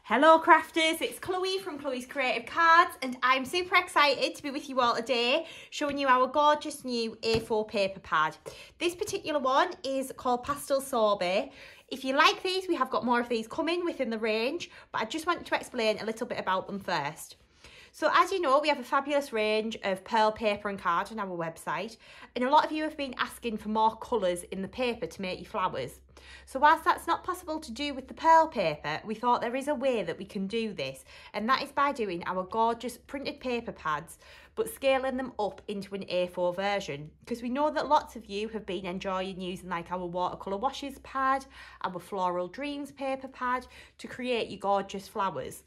Hello crafters, it's Chloe from Chloe's Creative Cards and I'm super excited to be with you all today showing you our gorgeous new A4 paper pad. This particular one is called Pastel Sorbet. If you like these, we have got more of these coming within the range, but I just want to explain a little bit about them first. So as you know, we have a fabulous range of pearl paper and card on our website, and a lot of you have been asking for more colours in the paper to make your flowers. So whilst that's not possible to do with the pearl paper, we thought there is a way that we can do this, and that is by doing our gorgeous printed paper pads, but scaling them up into an A4 version, because we know that lots of you have been enjoying using like our watercolour washes pad, our floral dreams paper pad to create your gorgeous flowers.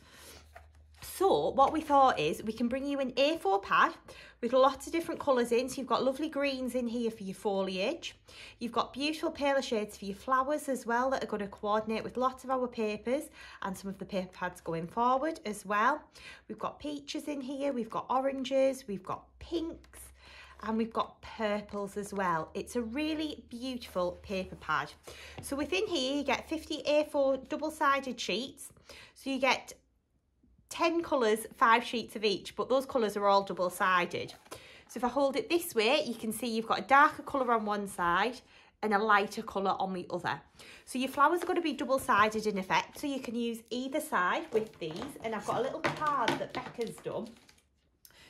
So what we thought is we can bring you an A4 pad with lots of different colours in. So you've got lovely greens in here for your foliage. You've got beautiful paler shades for your flowers as well that are going to coordinate with lots of our papers and some of the paper pads going forward as well. We've got peaches in here, we've got oranges, we've got pinks, and we've got purples as well. It's a really beautiful paper pad. So within here you get 50 A4 double-sided sheets. So you get 10 colours, 5 sheets of each, but those colours are all double-sided. So if I hold it this way, you can see you've got a darker colour on one side and a lighter colour on the other. So your flowers are going to be double-sided in effect, so you can use either side with these. And I've got a little card that Becca's done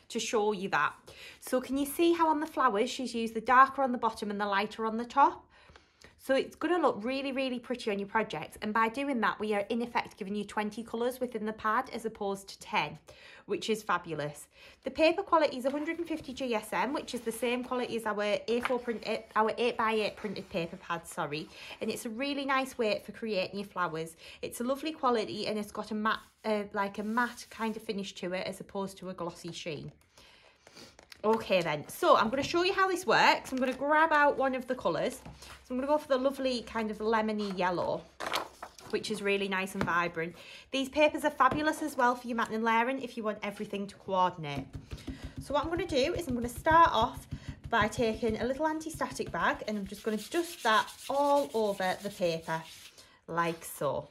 to show you that. So can you see how on the flowers she's used the darker on the bottom and the lighter on the top? So it's going to look really, really pretty on your project. And by doing that, we are in effect giving you 20 colours within the pad as opposed to 10, which is fabulous. The paper quality is 150 GSM, which is the same quality as our A4 printed, our 8x8 printed paper pad, sorry. And it's a really nice weight for creating your flowers. It's a lovely quality and it's got a matte, like a matte kind of finish to it as opposed to a glossy sheen. Okay then, so I'm going to show you how this works. I'm going to grab out one of the colours. So I'm going to go for the lovely kind of lemony yellow, which is really nice and vibrant. These papers are fabulous as well for your matting and layering if you want everything to coordinate. So what I'm going to do is I'm going to start off by taking a little anti-static bag and I'm just going to dust that all over the paper like so.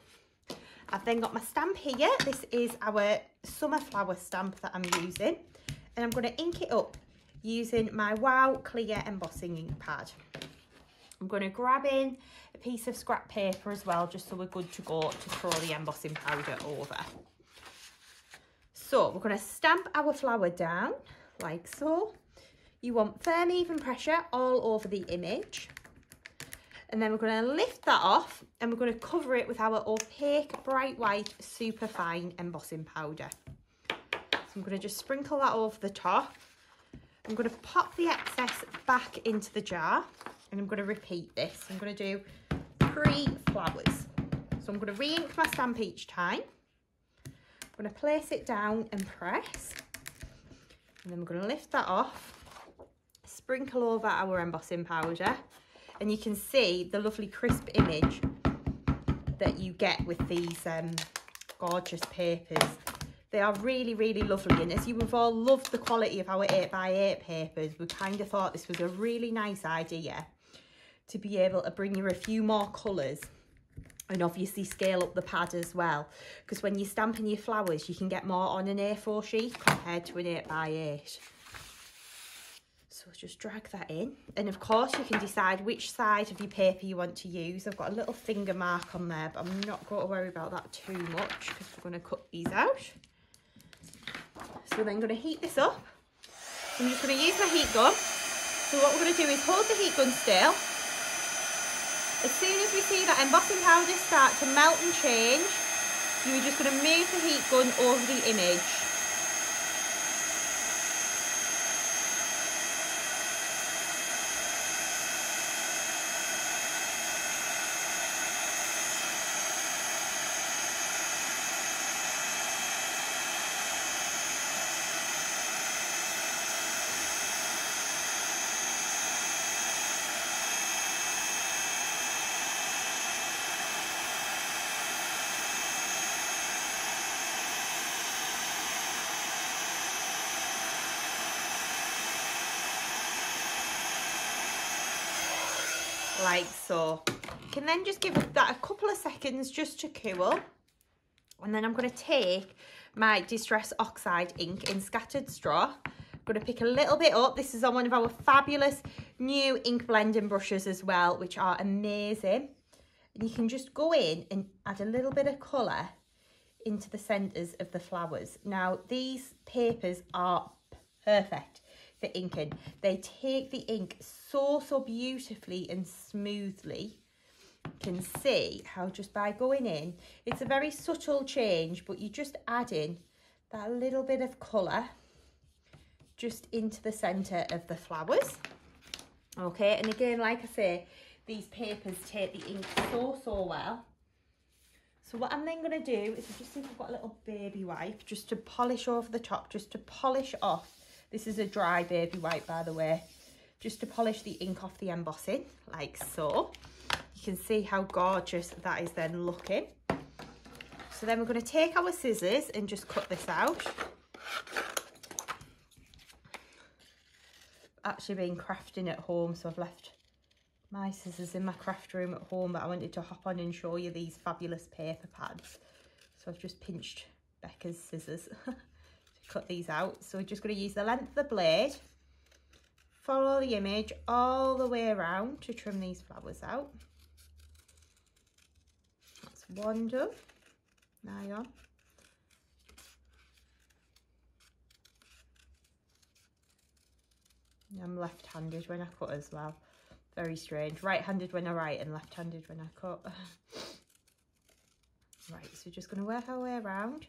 I've then got my stamp here. This is our summer flower stamp that I'm using. And I'm going to ink it up using my Wow Clear embossing ink pad. I'm going to grab in a piece of scrap paper as well, just so we're good to go to throw the embossing powder over. So we're going to stamp our flower down like so. You want firm, even pressure all over the image. And then we're going to lift that off and we're going to cover it with our opaque, bright white, Superfine embossing powder. I'm going to just sprinkle that over the top. I'm going to pop the excess back into the jar and I'm going to repeat this. I'm going to do 3 flowers. So I'm going to re-ink my stamp each time. I'm going to place it down and press. And then we're going to lift that off, sprinkle over our embossing powder. And you can see the lovely crisp image that you get with these gorgeous papers. They are really, really lovely. And as you have all loved the quality of our 8x8 papers, we kind of thought this was a really nice idea to be able to bring you a few more colours and obviously scale up the pad as well. Because when you're stamping your flowers, you can get more on an A4 sheet compared to an 8x8. So just drag that in. And of course, you can decide which side of your paper you want to use. I've got a little finger mark on there, but I'm not going to worry about that too much because we're going to cut these out. So then I'm going to heat this up. I'm just going to use my heat gun. So what we're going to do is hold the heat gun still. As soon as we see that embossing powder start to melt and change, you're just going to move the heat gun over the image. Like so. You can then just give that a couple of seconds just to cool. And then I'm going to take my Distress Oxide ink in Scattered Straw. I'm going to pick a little bit up. This is on one of our fabulous new ink blending brushes as well, which are amazing. And you can just go in and add a little bit of colour into the centres of the flowers. Now, these papers are perfect for inking. They take the ink so beautifully and smoothly. You can see how just by going in, it's a very subtle change, but you just add in that little bit of colour just into the centre of the flowers. Okay, and again, like I say, these papers take the ink so well. So what I'm then going to do is just see if I've got a little baby wipe just to polish over the top, just to polish off. This is a dry baby wipe, by the way, just to polish the ink off the embossing, like so. You can see how gorgeous that is then looking. So then we're going to take our scissors and just cut this out. Actually been crafting at home, so I've left my scissors in my craft room at home, but I wanted to hop on and show you these fabulous paper pads. So I've just pinched Becca's scissors to cut these out. So we're just going to use the length of the blade, follow the image all the way around to trim these flowers out. That's one done. Now on. I'm left-handed when I cut as well. Very strange. Right-handed when I write and left-handed when I cut. Right, so just going to work our way around,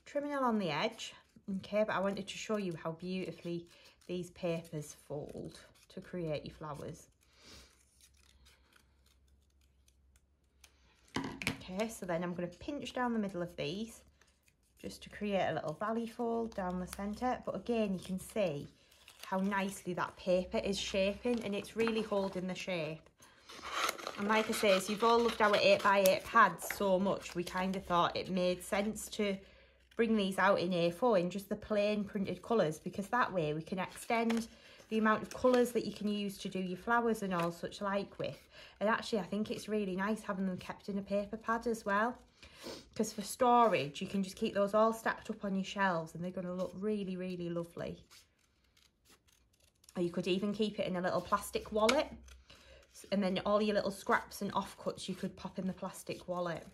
trimming along the edge. Okay, but I wanted to show you how beautifully these papers fold to create your flowers. Okay, so then I'm going to pinch down the middle of these just to create a little valley fold down the centre. But again, you can see how nicely that paper is shaping, and it's really holding the shape. And like I say, as you've all loved our 8x8 pads so much, we kind of thought it made sense to bring these out in A4 in just the plain printed colours, because that way we can extend the amount of colours that you can use to do your flowers and all such like with. And actually I think it's really nice having them kept in a paper pad as well, because for storage you can just keep those all stacked up on your shelves and they're going to look really lovely. Or you could even keep it in a little plastic wallet, and then all your little scraps and offcuts you could pop in the plastic wallet.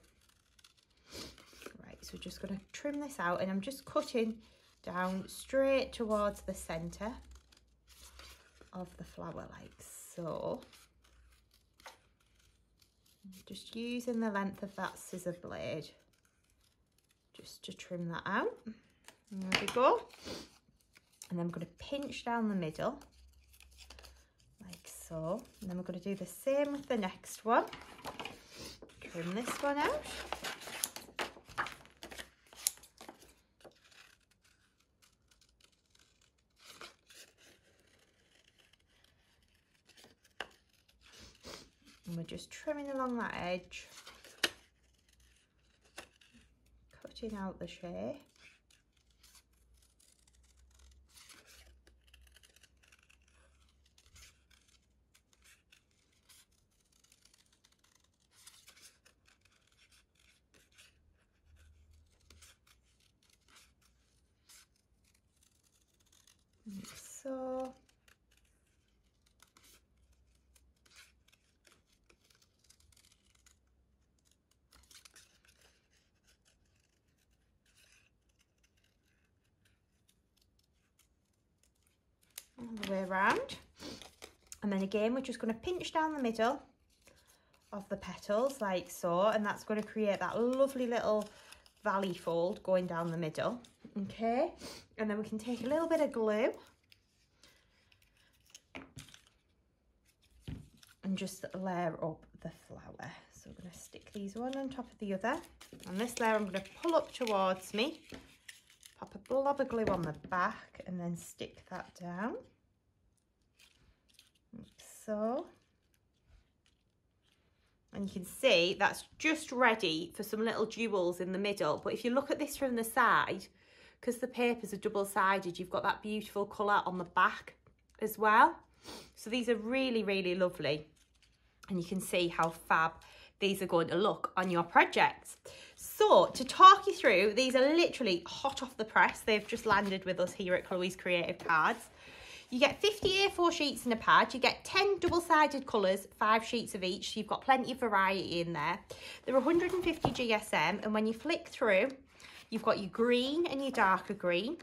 Right, so we're just going to trim this out, and I'm just cutting down straight towards the centre of the flower like so. Just using the length of that scissor blade just to trim that out. And there we go. And then I'm going to pinch down the middle like so. And then we're going to do the same with the next one. Trim this one out. And we're just trimming along that edge, cutting out the shape. Like so. All the way around, and then again we're just going to pinch down the middle of the petals like so, and that's going to create that lovely little valley fold going down the middle. Okay, and then we can take a little bit of glue and just layer up the flower. So I'm going to stick these one on top of the other, and this layer I'm going to pull up towards me, pop a blob of glue on the back, and then stick that down like so. And you can see that's just ready for some little jewels in the middle. But if you look at this from the side, because the papers are double-sided, you've got that beautiful colour on the back as well. So these are really lovely. And you can see how fab these are going to look on your projects. So to talk you through, these are literally hot off the press. They've just landed with us here at Chloe's Creative Cards. You get 50 A4 sheets in a pad. You get 10 double-sided colours, 5 sheets of each. So you've got plenty of variety in there. They're 150 GSM, and when you flick through, you've got your green and your darker green.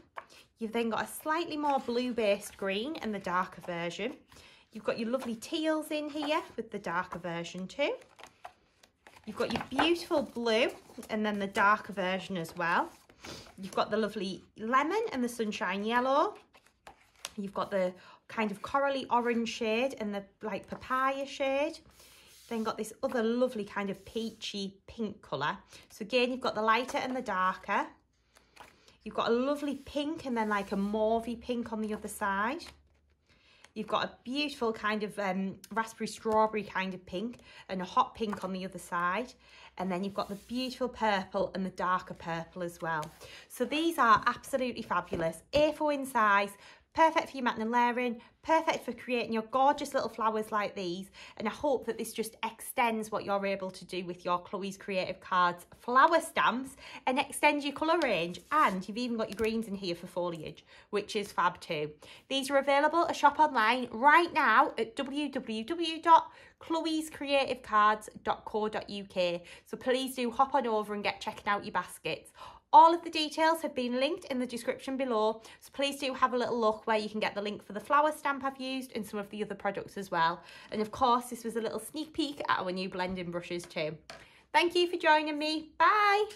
You've then got a slightly more blue-based green and the darker version. You've got your lovely teals in here with the darker version too. You've got your beautiful blue and then the darker version as well. You've got the lovely lemon and the sunshine yellow. You've got the kind of corally orange shade and the like papaya shade. Then got this other lovely kind of peachy pink colour. So again, you've got the lighter and the darker. You've got a lovely pink and then like a mauvey pink on the other side. You've got a beautiful kind of raspberry strawberry kind of pink and a hot pink on the other side. And then you've got the beautiful purple and the darker purple as well. So these are absolutely fabulous. A4 in size, perfect for your matting and layering, perfect for creating your gorgeous little flowers like these. And I hope that this just extends what you're able to do with your Chloe's Creative Cards flower stamps and extends your colour range. And you've even got your greens in here for foliage, which is fab too. These are available at shop online right now at www.chloescreativecards.co.uk. So please do hop on over and get checking out your baskets. All of the details have been linked in the description below, so please do have a little look where you can get the link for the flower stamp I've used and some of the other products as well. And of course, this was a little sneak peek at our new blending brushes too. Thank you for joining me. Bye.